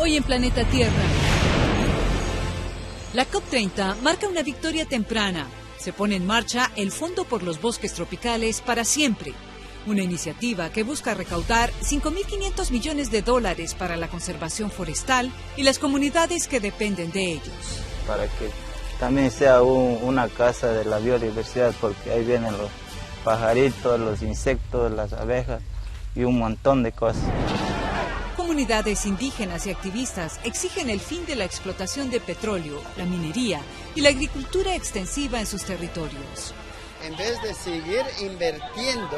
Hoy en Planeta Tierra. La COP30 marca una victoria temprana. Se pone en marcha el Fondo por los Bosques Tropicales para siempre. Una iniciativa que busca recaudar $5.500 millones para la conservación forestal y las comunidades que dependen de ellos. Para que también sea una casa de la biodiversidad, porque ahí vienen los pajaritos, los insectos, las abejas y un montón de cosas. Comunidades indígenas y activistas exigen el fin de la explotación de petróleo, la minería y la agricultura extensiva en sus territorios. En vez de seguir invirtiendo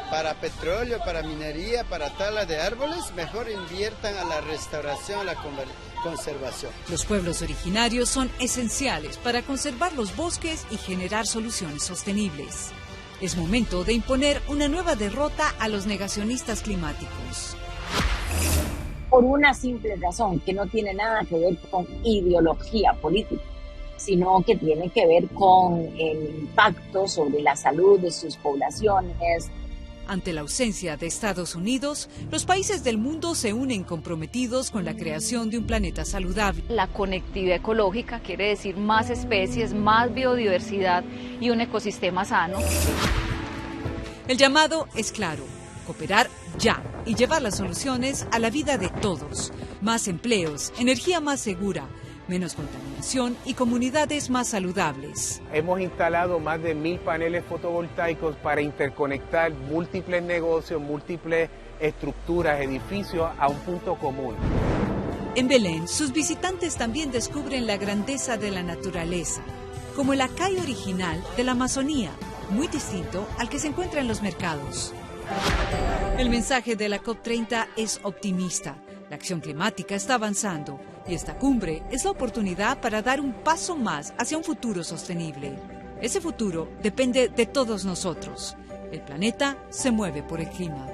para petróleo, para minería, para tala de árboles, mejor inviertan a la restauración, a la conservación. Los pueblos originarios son esenciales para conservar los bosques y generar soluciones sostenibles. Es momento de imponer una nueva derrota a los negacionistas climáticos. Por una simple razón, que no tiene nada que ver con ideología política, sino que tiene que ver con el impacto sobre la salud de sus poblaciones. Ante la ausencia de Estados Unidos, los países del mundo se unen comprometidos con la creación de un planeta saludable. La conectividad ecológica quiere decir más especies, más biodiversidad y un ecosistema sano. El llamado es claro: cooperar ya y llevar las soluciones a la vida de todos. Más empleos, energía más segura, menos contaminación y comunidades más saludables. Hemos instalado más de 1.000 paneles fotovoltaicos para interconectar múltiples negocios, múltiples estructuras, edificios a un punto común. En Belén, sus visitantes también descubren la grandeza de la naturaleza, como el acai original de la Amazonía, muy distinto al que se encuentra en los mercados. El mensaje de la COP30 es optimista. La acción climática está avanzando y esta cumbre es la oportunidad para dar un paso más hacia un futuro sostenible. Ese futuro depende de todos nosotros. El planeta se mueve por el clima.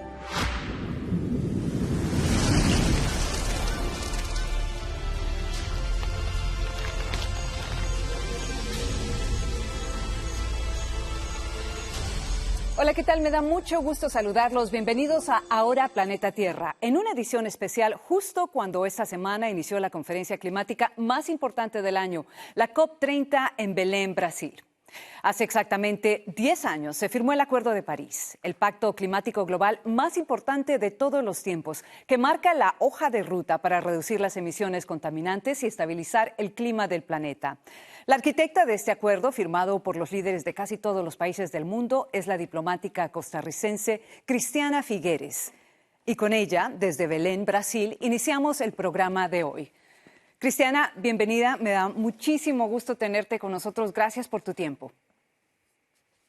Hola, ¿qué tal? Me da mucho gusto saludarlos. Bienvenidos a Ahora Planeta Tierra, en una edición especial justo cuando esta semana inició la conferencia climática más importante del año, la COP30 en Belén, Brasil. Hace exactamente 10 años se firmó el Acuerdo de París, el pacto climático global más importante de todos los tiempos, que marca la hoja de ruta para reducir las emisiones contaminantes y estabilizar el clima del planeta. La arquitecta de este acuerdo, firmado por los líderes de casi todos los países del mundo, es la diplomática costarricense Cristiana Figueres. Y con ella, desde Belén, Brasil, iniciamos el programa de hoy. Cristiana, bienvenida. Me da muchísimo gusto tenerte con nosotros. Gracias por tu tiempo.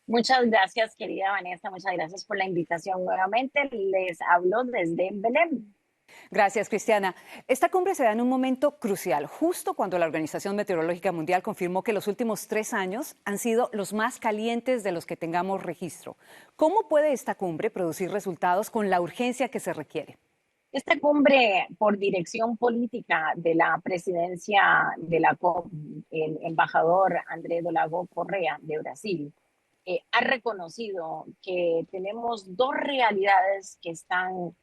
Muchas gracias, querida Vanessa. Muchas gracias por la invitación nuevamente. Les hablo desde Belén. Gracias, Cristiana. Esta cumbre se da en un momento crucial, justo cuando la Organización Meteorológica Mundial confirmó que los últimos 3 años han sido los más calientes de los que tengamos registro. ¿Cómo puede esta cumbre producir resultados con la urgencia que se requiere? Esta cumbre, por dirección política de la presidencia de la COP, el embajador André Dolago Correa de Brasil, ha reconocido que tenemos 2 realidades que están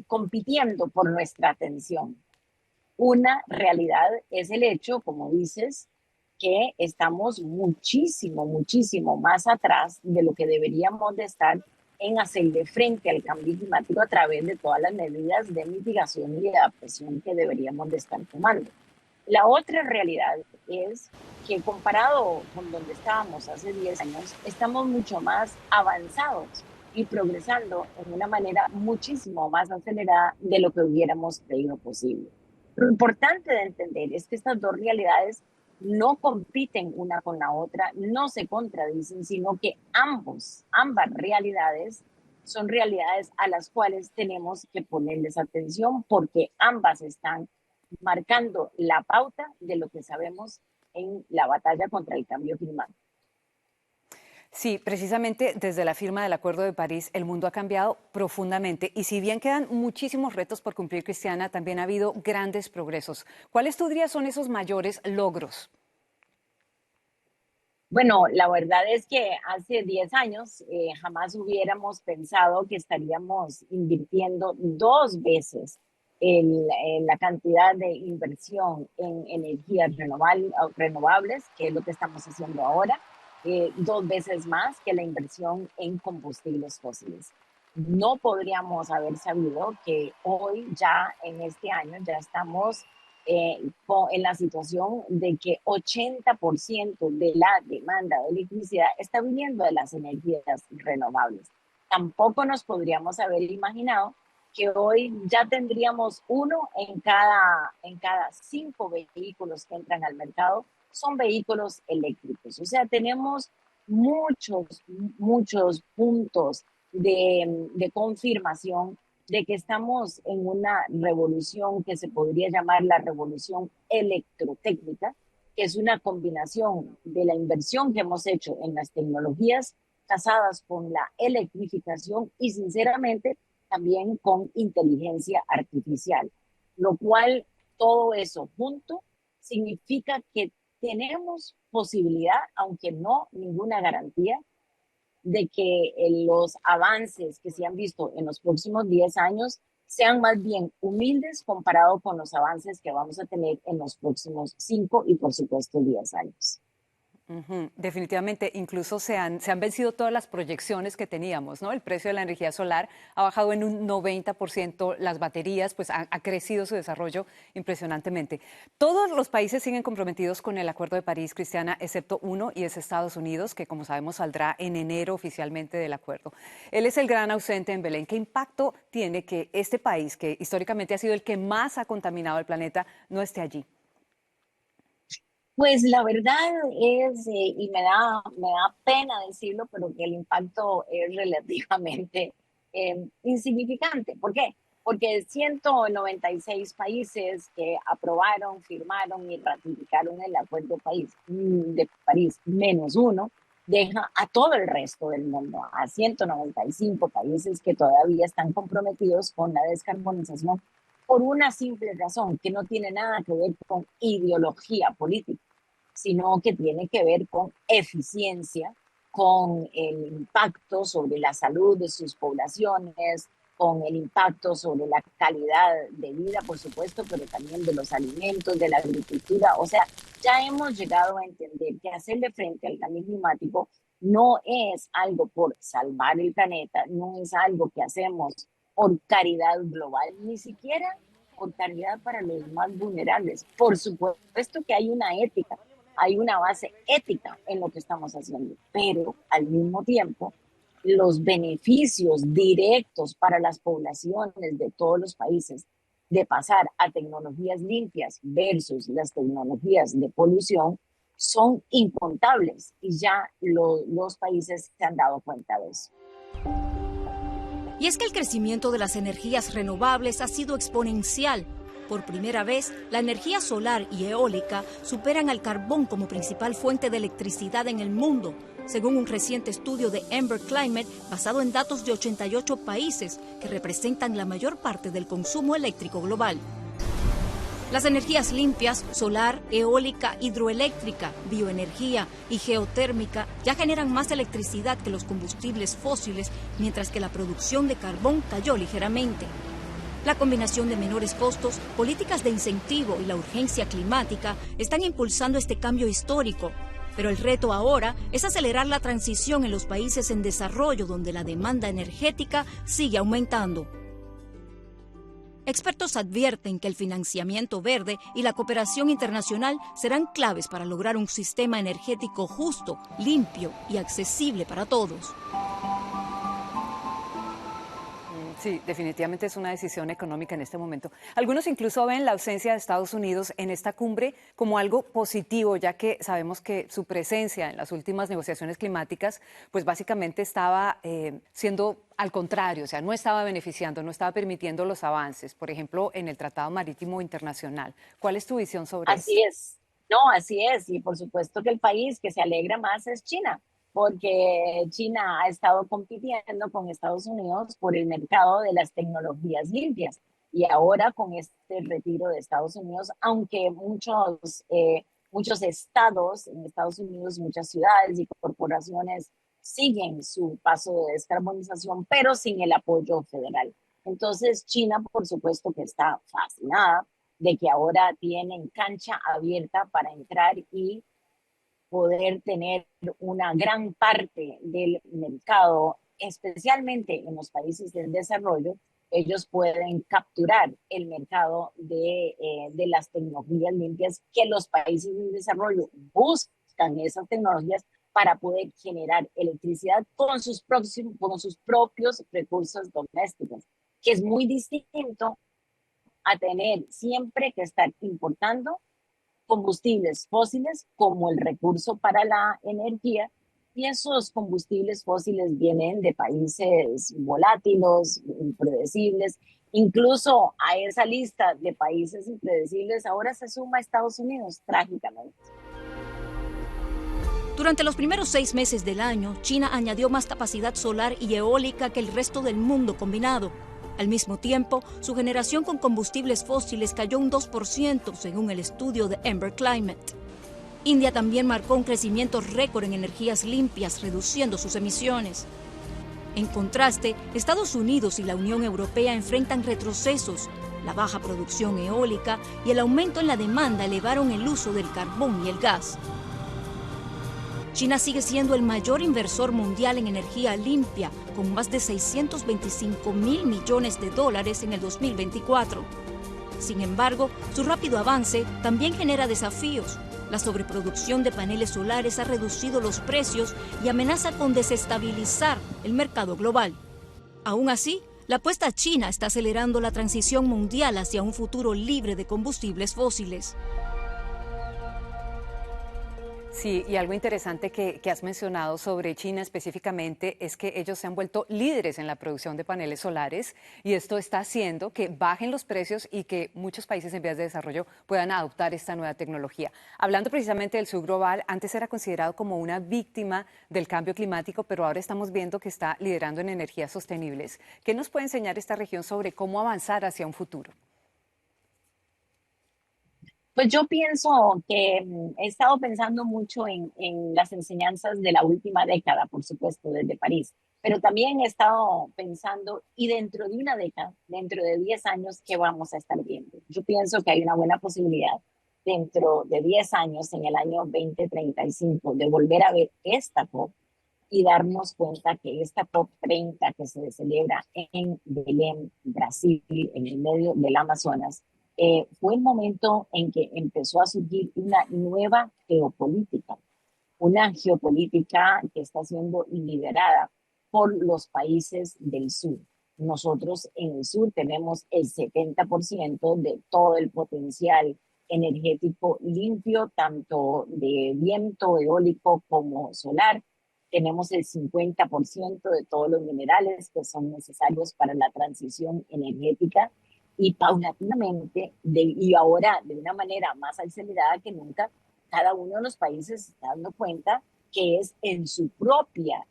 compitiendo por nuestra atención. Una realidad es el hecho, como dices, que estamos muchísimo más atrás de lo que deberíamos de estar en hacerle frente al cambio climático a través de todas las medidas de mitigación y de adaptación que deberíamos de estar tomando. La otra realidad es que comparado con donde estábamos hace 10 años, estamos mucho más avanzados y progresando en una manera muchísimo más acelerada de lo que hubiéramos creído posible. Lo importante de entender es que estas 2 realidades no compiten una con la otra, no se contradicen, sino que ambas realidades son realidades a las cuales tenemos que ponerles atención porque ambas están marcando la pauta de lo que sabemos en la batalla contra el cambio climático. Sí, precisamente desde la firma del Acuerdo de París, el mundo ha cambiado profundamente. Y si bien quedan muchísimos retos por cumplir, Cristiana, también ha habido grandes progresos. ¿Cuáles tú dirías son esos mayores logros? Bueno, la verdad es que hace 10 años jamás hubiéramos pensado que estaríamos invirtiendo 2 veces la cantidad de inversión en energías renovables, que es lo que estamos haciendo ahora, 2 veces más que la inversión en combustibles fósiles. No podríamos haber sabido que hoy, ya en este año, ya estamos en la situación de que 80% de la demanda de electricidad está viniendo de las energías renovables. Tampoco nos podríamos haber imaginado que hoy ya tendríamos uno en cada 5 vehículos que entran al mercado son vehículos eléctricos. O sea, tenemos muchos puntos de confirmación de que estamos en una revolución que se podría llamar la revolución electrotécnica, que es una combinación de la inversión que hemos hecho en las tecnologías casadas con la electrificación y sinceramente también con inteligencia artificial, lo cual todo eso junto significa que tenemos posibilidad, aunque no ninguna garantía, de que los avances que se han visto en los próximos 10 años sean más bien humildes comparado con los avances que vamos a tener en los próximos 5 y por supuesto 10 años. Definitivamente, incluso se han vencido todas las proyecciones que teníamos, ¿no? El precio de la energía solar ha bajado en un 90%, las baterías, pues ha crecido su desarrollo impresionantemente. Todos los países siguen comprometidos con el Acuerdo de París, Cristiana, excepto uno, y es Estados Unidos, que como sabemos saldrá en enero oficialmente del acuerdo. Él es el gran ausente en Belén. ¿Qué impacto tiene que este país, que históricamente ha sido el que más ha contaminado el planeta, no esté allí? Pues la verdad es, y me da pena decirlo, pero que el impacto es relativamente insignificante. ¿Por qué? Porque 196 países que aprobaron, firmaron y ratificaron el Acuerdo de París, menos uno, deja a todo el resto del mundo, a 195 países que todavía están comprometidos con la descarbonización por una simple razón, que no tiene nada que ver con ideología política, sino que tiene que ver con eficiencia, con el impacto sobre la salud de sus poblaciones, con el impacto sobre la calidad de vida, por supuesto, pero también de los alimentos, de la agricultura. O sea, ya hemos llegado a entender que hacerle frente al cambio climático no es algo por salvar el planeta, no es algo que hacemos por caridad global, ni siquiera por caridad para los más vulnerables. Por supuesto que hay una ética, hay una base ética en lo que estamos haciendo, pero al mismo tiempo los beneficios directos para las poblaciones de todos los países de pasar a tecnologías limpias versus las tecnologías de polución son incontables y ya los países se han dado cuenta de eso. Y es que el crecimiento de las energías renovables ha sido exponencial. Por primera vez, la energía solar y eólica superan al carbón como principal fuente de electricidad en el mundo, según un reciente estudio de Ember Climate basado en datos de 88 países que representan la mayor parte del consumo eléctrico global. Las energías limpias, solar, eólica, hidroeléctrica, bioenergía y geotérmica ya generan más electricidad que los combustibles fósiles, mientras que la producción de carbón cayó ligeramente. La combinación de menores costos, políticas de incentivo y la urgencia climática están impulsando este cambio histórico. Pero el reto ahora es acelerar la transición en los países en desarrollo donde la demanda energética sigue aumentando. Expertos advierten que el financiamiento verde y la cooperación internacional serán claves para lograr un sistema energético justo, limpio y accesible para todos. Sí, definitivamente es una decisión económica en este momento. Algunos incluso ven la ausencia de Estados Unidos en esta cumbre como algo positivo, ya que sabemos que su presencia en las últimas negociaciones climáticas, pues básicamente estaba siendo al contrario, o sea, no estaba beneficiando, no estaba permitiendo los avances, por ejemplo, en el Tratado Marítimo Internacional. ¿Cuál es tu visión sobre eso? Así es, no, así es, y por supuesto que el país que se alegra más es China, porque China ha estado compitiendo con Estados Unidos por el mercado de las tecnologías limpias. Y ahora con este retiro de Estados Unidos, aunque muchos estados en Estados Unidos, muchas ciudades y corporaciones siguen su paso de descarbonización, pero sin el apoyo federal. Entonces, China, por supuesto que está fascinada de que ahora tienen cancha abierta para entrar y poder tener una gran parte del mercado, especialmente en los países del desarrollo. Ellos pueden capturar el mercado de las tecnologías limpias que los países del desarrollo buscan esas tecnologías para poder generar electricidad con sus propios recursos domésticos, que es muy distinto a tener siempre que estar importando combustibles fósiles como el recurso para la energía, y esos combustibles fósiles vienen de países volátiles, impredecibles. Incluso a esa lista de países impredecibles ahora se suma Estados Unidos, trágicamente. Durante los primeros 6 meses del año, China añadió más capacidad solar y eólica que el resto del mundo combinado. Al mismo tiempo, su generación con combustibles fósiles cayó un 2% según el estudio de Ember Climate. India también marcó un crecimiento récord en energías limpias, reduciendo sus emisiones. En contraste, Estados Unidos y la Unión Europea enfrentan retrocesos. La baja producción eólica y el aumento en la demanda elevaron el uso del carbón y el gas. China sigue siendo el mayor inversor mundial en energía limpia, con más de $625.000 millones en el 2024. Sin embargo, su rápido avance también genera desafíos. La sobreproducción de paneles solares ha reducido los precios y amenaza con desestabilizar el mercado global. Aún así, la apuesta china está acelerando la transición mundial hacia un futuro libre de combustibles fósiles. Sí, y algo interesante que has mencionado sobre China específicamente es que ellos se han vuelto líderes en la producción de paneles solares y esto está haciendo que bajen los precios y que muchos países en vías de desarrollo puedan adoptar esta nueva tecnología. Hablando precisamente del sur global, antes era considerado como una víctima del cambio climático, pero ahora estamos viendo que está liderando en energías sostenibles. ¿Qué nos puede enseñar esta región sobre cómo avanzar hacia un futuro? Pues yo pienso que he estado pensando mucho en las enseñanzas de la última década, por supuesto, desde París, pero también he estado pensando, y dentro de una década, dentro de 10 años, ¿qué vamos a estar viendo? Yo pienso que hay una buena posibilidad dentro de 10 años, en el año 2035, de volver a ver esta COP y darnos cuenta que esta COP 30 que se celebra en Belén, Brasil, en el medio del Amazonas, fue el momento en que empezó a surgir una nueva geopolítica que está siendo liderada por los países del sur. Nosotros en el sur tenemos el 70% de todo el potencial energético limpio, tanto de viento eólico como solar. Tenemos el 50% de todos los minerales que son necesarios para la transición energética. Y paulatinamente, y ahora de una manera más acelerada que nunca, cada uno de los países está dando cuenta que es de su propio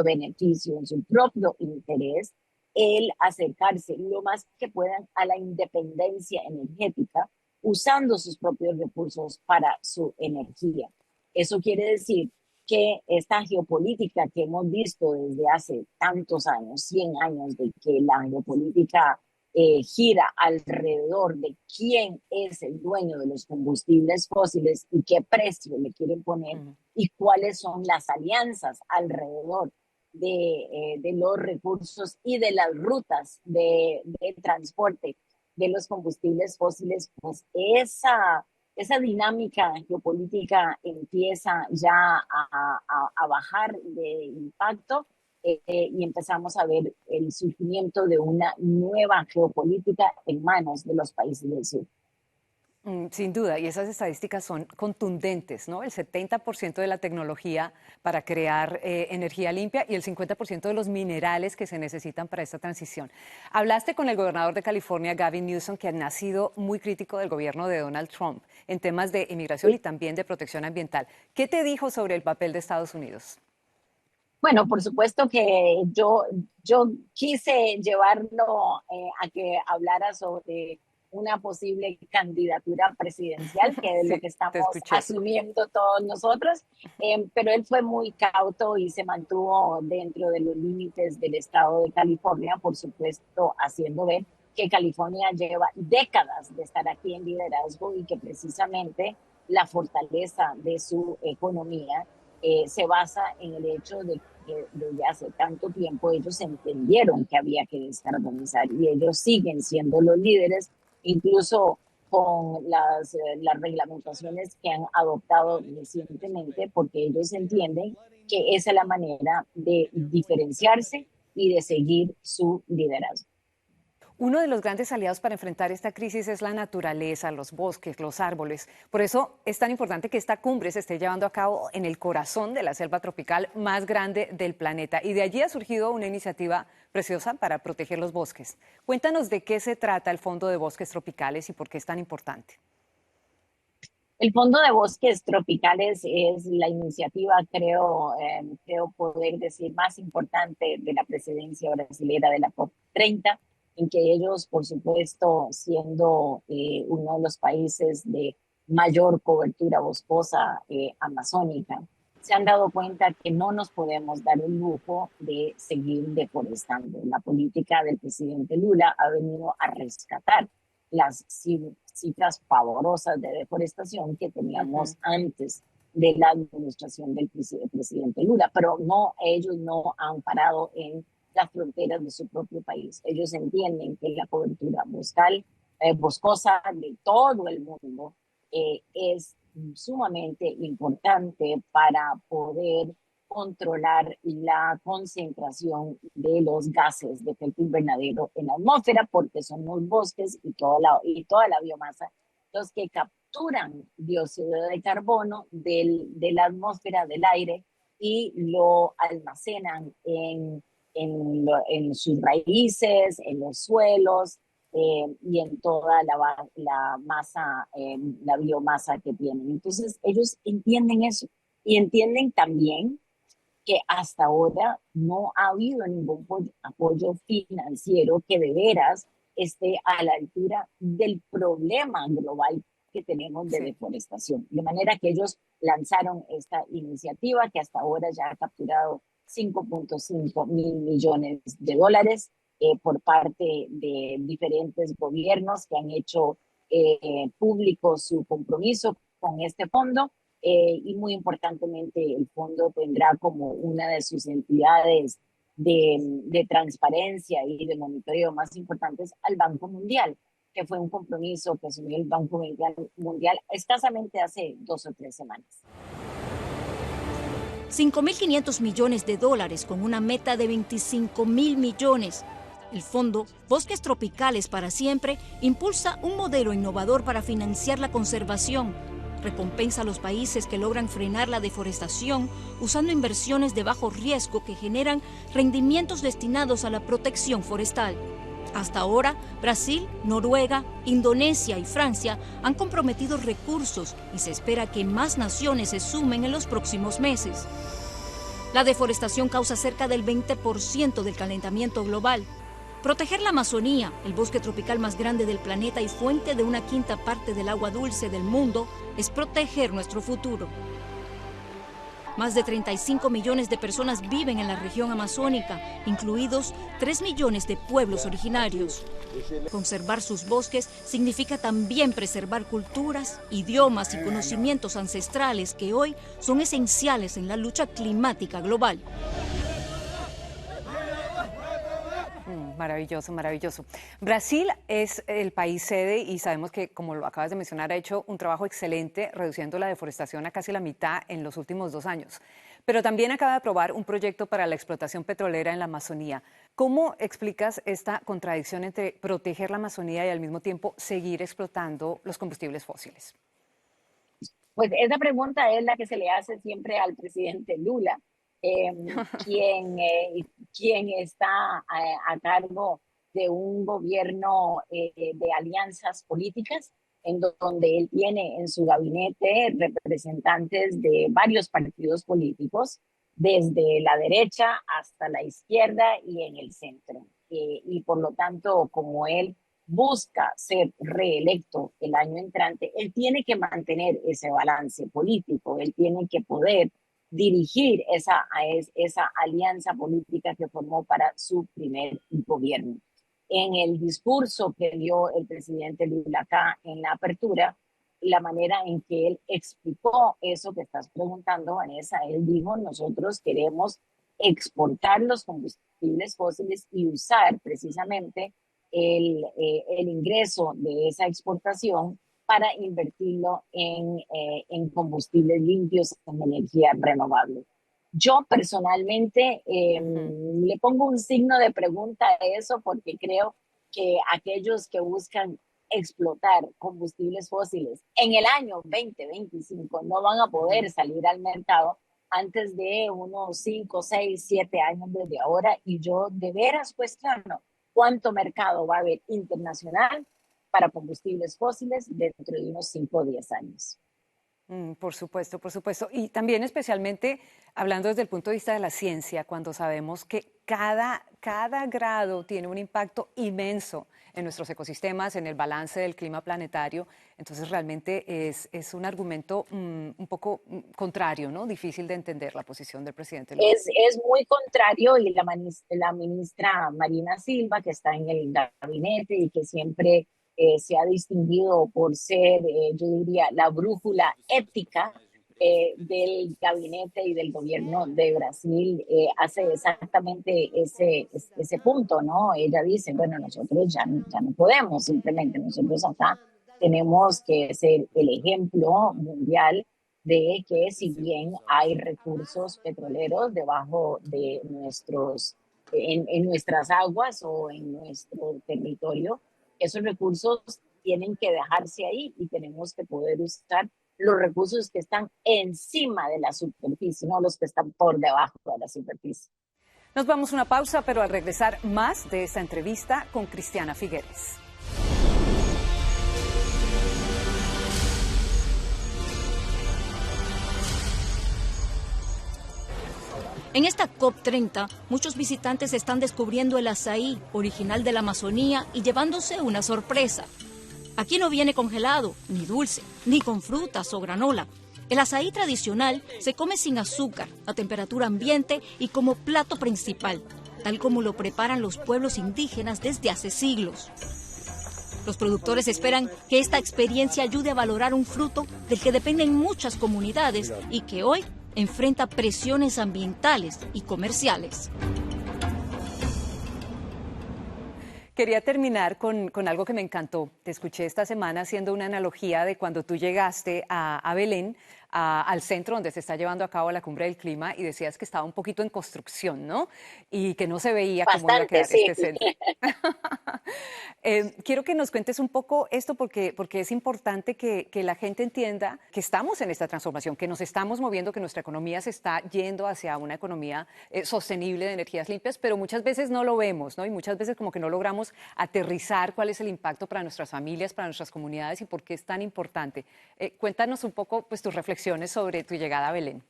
beneficio, en su propio interés, el acercarse lo más que puedan a la independencia energética, usando sus propios recursos para su energía. Eso quiere decir que esta geopolítica que hemos visto desde hace tantos años, 100 años, de que la geopolítica gira alrededor de quién es el dueño de los combustibles fósiles y qué precio le quieren poner y cuáles son las alianzas alrededor de los recursos y de las rutas de transporte de los combustibles fósiles, pues esa dinámica geopolítica empieza ya a bajar de impacto y empezamos a ver el surgimiento de una nueva geopolítica en manos de los países del sur. Sin duda, y esas estadísticas son contundentes, ¿no? El 70% de la tecnología para crear energía limpia y el 50% de los minerales que se necesitan para esta transición. Hablaste con el gobernador de California, Gavin Newsom, que ha sido muy crítico del gobierno de Donald Trump en temas de inmigración y también de protección ambiental. ¿Qué te dijo sobre el papel de Estados Unidos? Bueno, por supuesto que yo quise llevarlo a que hablara sobre una posible candidatura presidencial, que es lo Sí, que te estamos escuché. asumiendo todos nosotros, pero él fue muy cauto y se mantuvo dentro de los límites del estado de California, por supuesto, haciendo ver que California lleva décadas de estar aquí en liderazgo y que precisamente la fortaleza de su economía se basa en el hecho de que desde hace tanto tiempo ellos entendieron que había que descarbonizar y ellos siguen siendo los líderes, incluso con las reglamentaciones que han adoptado recientemente, porque ellos entienden que esa es la manera de diferenciarse y de seguir su liderazgo. Uno de los grandes aliados para enfrentar esta crisis es la naturaleza, los bosques, los árboles. Por eso es tan importante que esta cumbre se esté llevando a cabo en el corazón de la selva tropical más grande del planeta. Y de allí ha surgido una iniciativa preciosa para proteger los bosques. Cuéntanos de qué se trata el Fondo de Bosques Tropicales y por qué es tan importante. El Fondo de Bosques Tropicales es la iniciativa, creo poder decir, más importante de la presidencia brasileña de la COP30, en que ellos, por supuesto, siendo uno de los países de mayor cobertura boscosa amazónica, se han dado cuenta que no nos podemos dar el lujo de seguir deforestando. La política del presidente Lula ha venido a rescatar las cifras pavorosas de deforestación que teníamos antes de la administración del presidente Lula, pero no, ellos no han parado en las fronteras de su propio país. Ellos entienden que la cobertura boscosa de todo el mundo es sumamente importante para poder controlar la concentración de los gases de efecto invernadero en la atmósfera, porque son los bosques y toda la biomasa los que capturan dióxido de carbono de la atmósfera, del aire, y lo almacenan en sus raíces, en los suelos y en toda la masa, la biomasa que tienen. Entonces, ellos entienden eso y entienden también que hasta ahora no ha habido ningún apoyo financiero que de veras esté a la altura del problema global que tenemos de deforestación. De manera que ellos lanzaron esta iniciativa que hasta ahora ya ha capturado 5.5 mil millones de dólares por parte de diferentes gobiernos que han hecho público su compromiso con este fondo. Y muy importantemente, el fondo tendrá como una de sus entidades de transparencia y de monitoreo más importantes al Banco Mundial, que fue un compromiso que asumió el Banco Mundial escasamente hace 2 o 3 semanas. 5.500 millones de dólares con una meta de 25.000 millones. El Fondo Bosques Tropicales para Siempre impulsa un modelo innovador para financiar la conservación. Recompensa a los países que logran frenar la deforestación usando inversiones de bajo riesgo que generan rendimientos destinados a la protección forestal. Hasta ahora, Brasil, Noruega, Indonesia y Francia han comprometido recursos y se espera que más naciones se sumen en los próximos meses. La deforestación causa cerca del 20% del calentamiento global. Proteger la Amazonía, el bosque tropical más grande del planeta y fuente de 1/5 parte del agua dulce del mundo, es proteger nuestro futuro. Más de 35 millones de personas viven en la región amazónica, incluidos 3 millones de pueblos originarios. Conservar sus bosques significa también preservar culturas, idiomas y conocimientos ancestrales que hoy son esenciales en la lucha climática global. Maravilloso, maravilloso. Brasil es el país sede y sabemos que, como lo acabas de mencionar, ha hecho un trabajo excelente reduciendo la deforestación a casi la mitad en los últimos 2 años. Pero también acaba de aprobar un proyecto para la explotación petrolera en la Amazonía. ¿Cómo explicas esta contradicción entre proteger la Amazonía y al mismo tiempo seguir explotando los combustibles fósiles? Pues esa pregunta es la que se le hace siempre al presidente Lula, quien está a cargo de un gobierno de alianzas políticas, en donde él tiene en su gabinete representantes de varios partidos políticos, desde la derecha hasta la izquierda y en el centro. Y por lo tanto, como él busca ser reelecto el año entrante, él tiene que mantener ese balance político, él tiene que poder dirigir esa alianza política que formó para su primer gobierno. En el discurso que dio el presidente Lula acá en la apertura, la manera en que él explicó eso que estás preguntando, Vanessa, él dijo, nosotros queremos exportar los combustibles fósiles y usar precisamente el ingreso de esa exportación para invertirlo en combustibles limpios, en energía renovable. Yo personalmente le pongo un signo de pregunta a eso porque creo que aquellos que buscan explotar combustibles fósiles en el año 2025 no van a poder salir al mercado antes de unos 5, 6, 7 años desde ahora, y yo de veras cuestiono cuánto mercado va a haber internacional para combustibles fósiles dentro de unos 5 o 10 años. Por supuesto, por supuesto. Y también especialmente hablando desde el punto de vista de la ciencia, cuando sabemos que cada grado tiene un impacto inmenso en nuestros ecosistemas, en el balance del clima planetario, entonces realmente es un argumento un poco contrario, ¿no? Difícil de entender la posición del presidente Lula. Es muy contrario, y la ministra Marina Silva, que está en el gabinete y que siempre se ha distinguido por ser, yo diría, la brújula ética del gabinete y del gobierno de Brasil, hace exactamente ese punto, ¿no? Ella dice, bueno, nosotros ya no podemos, simplemente nosotros acá tenemos que ser el ejemplo mundial de que si bien hay recursos petroleros debajo de en nuestras aguas o en nuestro territorio, esos recursos tienen que dejarse ahí y tenemos que poder usar los recursos que están encima de la superficie, no los que están por debajo de la superficie. Nos vamos a una pausa, pero al regresar más de esta entrevista con Cristiana Figueres. En esta COP30, muchos visitantes están descubriendo el azaí, original de la Amazonía, y llevándose una sorpresa. Aquí no viene congelado, ni dulce, ni con frutas o granola. El azaí tradicional se come sin azúcar, a temperatura ambiente y como plato principal, tal como lo preparan los pueblos indígenas desde hace siglos. Los productores esperan que esta experiencia ayude a valorar un fruto del que dependen muchas comunidades y que hoy enfrenta presiones ambientales y comerciales. Quería terminar con algo que me encantó. Te escuché esta semana haciendo una analogía de cuando tú llegaste a Belén, al centro donde se está llevando a cabo la Cumbre del Clima, y decías que estaba un poquito en construcción, ¿no? Y que no se veía cómo iba a quedar este centro. Quiero que nos cuentes un poco esto porque es importante que la gente entienda que estamos en esta transformación, que nos estamos moviendo, que nuestra economía se está yendo hacia una economía sostenible de energías limpias, pero muchas veces no lo vemos, ¿no? Y muchas veces como que no logramos aterrizar cuál es el impacto para nuestras familias, para nuestras comunidades y por qué es tan importante. Cuéntanos un poco pues, tus reflexiones sobre tu llegada a Belén.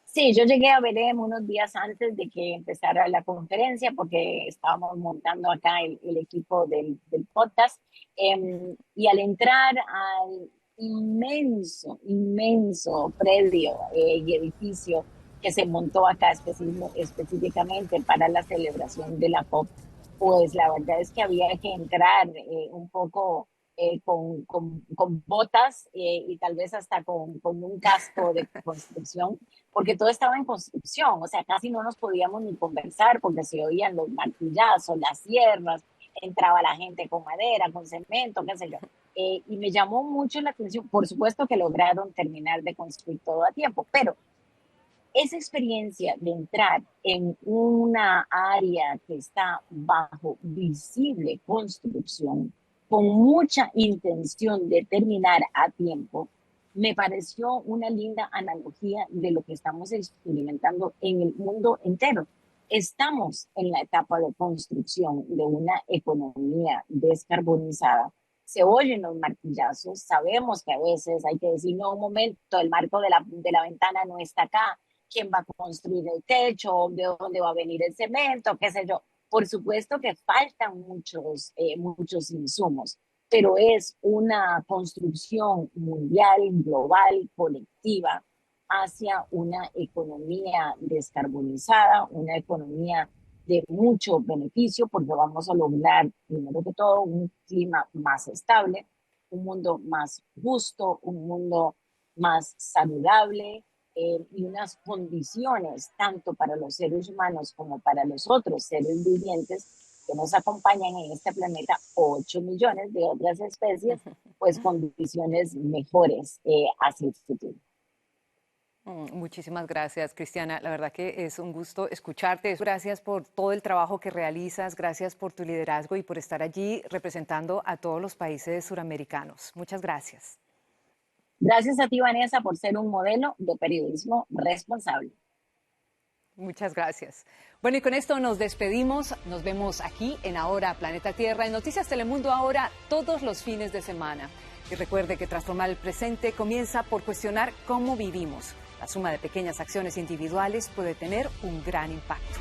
Sí, yo llegué a Belén unos días antes de que empezara la conferencia porque estábamos montando acá el equipo del podcast, y al entrar al inmenso predio y edificio que se montó acá específicamente para la celebración de la COP, pues la verdad es que había que entrar un poco con botas y tal vez hasta con un casco de construcción, porque todo estaba en construcción, o sea, casi no nos podíamos ni conversar porque se oían los martillazos, las sierras, entraba la gente con madera, con cemento, qué sé yo. Y me llamó mucho la atención, por supuesto que lograron terminar de construir todo a tiempo, pero esa experiencia de entrar en una área que está bajo visible construcción, con mucha intención de terminar a tiempo, me pareció una linda analogía de lo que estamos experimentando en el mundo entero. Estamos en la etapa de construcción de una economía descarbonizada. Se oyen los martillazos, sabemos que a veces hay que decir, no, un momento, el marco de la ventana no está acá, quién va a construir el techo, de dónde va a venir el cemento, qué sé yo. Por supuesto que faltan muchos insumos, pero es una construcción mundial, global, colectiva, hacia una economía descarbonizada, una economía de mucho beneficio, porque vamos a lograr, primero que todo, un clima más estable, un mundo más justo, un mundo más saludable, y unas condiciones, tanto para los seres humanos como para los otros seres vivientes que nos acompañan en este planeta, 8 millones de otras especies, pues condiciones mejores hacia el futuro. Muchísimas gracias, Cristiana. La verdad que es un gusto escucharte. Gracias por todo el trabajo que realizas, gracias por tu liderazgo y por estar allí representando a todos los países suramericanos. Muchas gracias. Gracias a ti, Vanessa, por ser un modelo de periodismo responsable. Muchas gracias. Bueno, y con esto nos despedimos. Nos vemos aquí en Ahora Planeta Tierra, en Noticias Telemundo Ahora, todos los fines de semana. Y recuerde que transformar el presente comienza por cuestionar cómo vivimos. La suma de pequeñas acciones individuales puede tener un gran impacto.